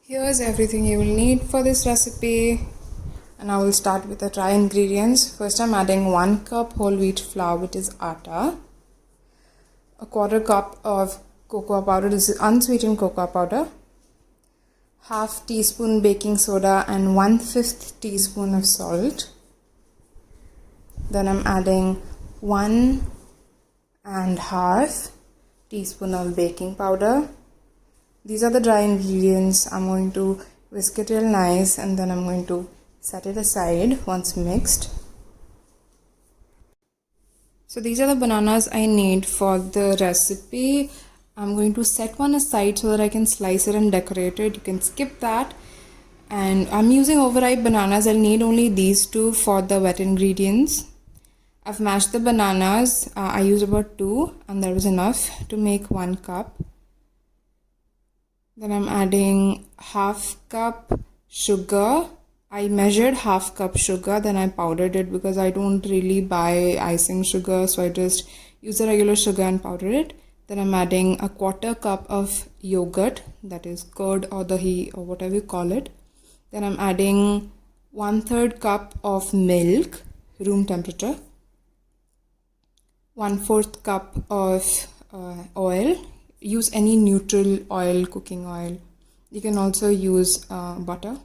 Here's everything you will need for this recipe, and I will start with the dry ingredients. First, I'm adding 1 cup whole wheat flour, which is atta, a quarter cup of cocoa powder, this is unsweetened cocoa powder, half teaspoon baking soda, and 1/5 teaspoon of salt. Then I'm adding 1.5 teaspoon of baking powder. These are the dry ingredients. I'm going to whisk it real nice and then I'm going to set it aside once mixed. So these are the bananas I need for the recipe. I'm going to set one aside so that I can slice it and decorate it. You can skip that. And I'm using overripe bananas. I'll need only these two for the wet ingredients. I've mashed the bananas. I used about 2 and that was enough to make 1 cup. Then I'm adding half cup sugar. I measured half cup sugar, then I powdered it because I don't really buy icing sugar, so I just use the regular sugar and powder it. Then I'm adding a quarter cup of yogurt, that is curd or dahi or whatever you call it. Then I'm adding 1/3 cup of milk, room temperature. 1/4 cup of oil. Use any neutral oil, cooking oil. You can also use butter.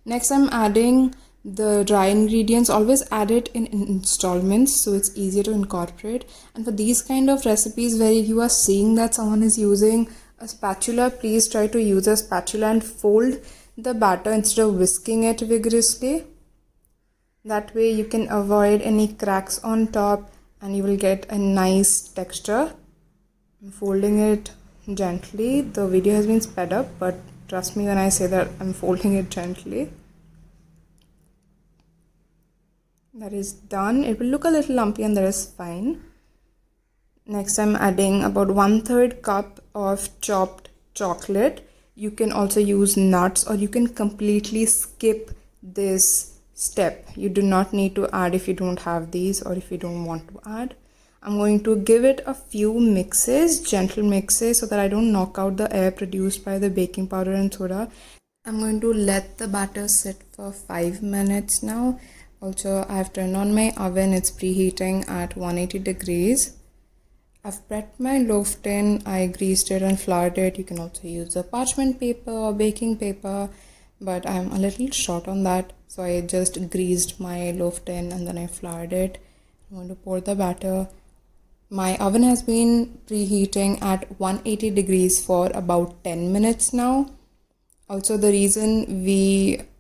Next, I'm adding the dry ingredients. Always add it in installments so it's easier to incorporate. And for these kind of recipes where you are seeing that someone is using a spatula, please try to use a spatula and fold the batter instead of whisking it vigorously. That way you can avoid any cracks on top and you will get a nice texture. I'm folding it gently. The video has been sped up, but trust me when I say that I'm folding it gently. That is done. It will look a little lumpy and that is fine. Next, I'm adding about 1/3 cup of chopped chocolate. You can also use nuts or you can completely skip this step. You do not need to add if you don't have these or if you don't want to add. I'm going to give it a few mixes, gentle mixes, so that I don't knock out the air produced by the baking powder and soda. I'm going to let the batter sit for 5 minutes now. Also, I've turned on my oven. It's preheating at 180 degrees. I've prepped my loaf tin. I greased it and floured it. You can also use a parchment paper or baking paper, but I'm a little short on that, so I just greased my loaf tin and then I floured it. I'm going to pour the batter. My oven has been preheating at 180 degrees for about 10 minutes now. Also, the reason we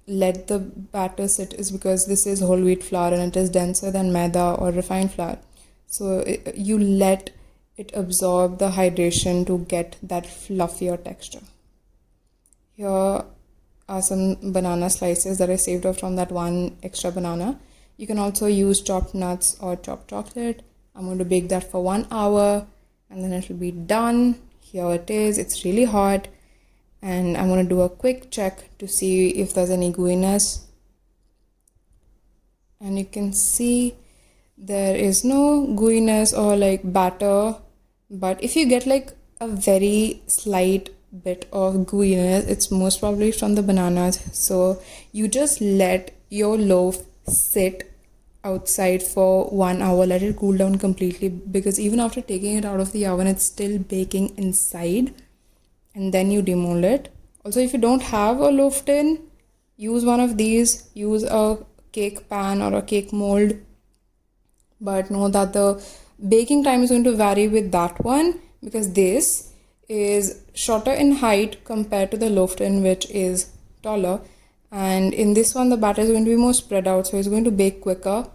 let the batter sit is because this is whole wheat flour and it is denser than maida or refined flour. So you let it absorb the hydration to get that fluffier texture. Here are some banana slices that I saved up from that one extra banana. You can also use chopped nuts or chopped chocolate. I'm going to bake that for 1 hour and then it will be done. Here it is. It's really hot and I'm going to do a quick check to see if there's any gooiness. And you can see there is no gooiness or like batter, but if you get like a very slight bit of gooiness, it's most probably from the bananas. So you just let your loaf sit outside for 1 hour, let it cool down completely, because even after taking it out of the oven it's still baking inside, and then you demold it. Also, if you don't have a loaf tin, use one of these. Use a cake pan or a cake mold, but know that the baking time is going to vary with that one because this is shorter in height compared to the loaf tin, which is taller. And in this one, the batter is going to be more spread out, so it's going to bake quicker.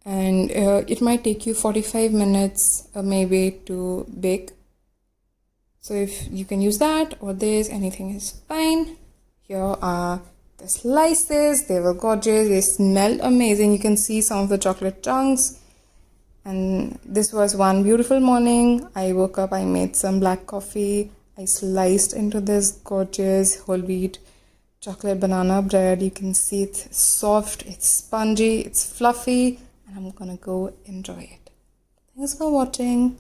And it might take you 45 minutes maybe to bake. So if you can use that or this, anything is fine. Here are the slices. They were gorgeous. They smelled amazing. You can see some of the chocolate chunks. And this was one beautiful morning. I woke up, I made some black coffee. I sliced into this gorgeous whole wheat chocolate banana bread. You can see it's soft, it's spongy, it's fluffy, and I'm gonna go enjoy it. Thanks for watching.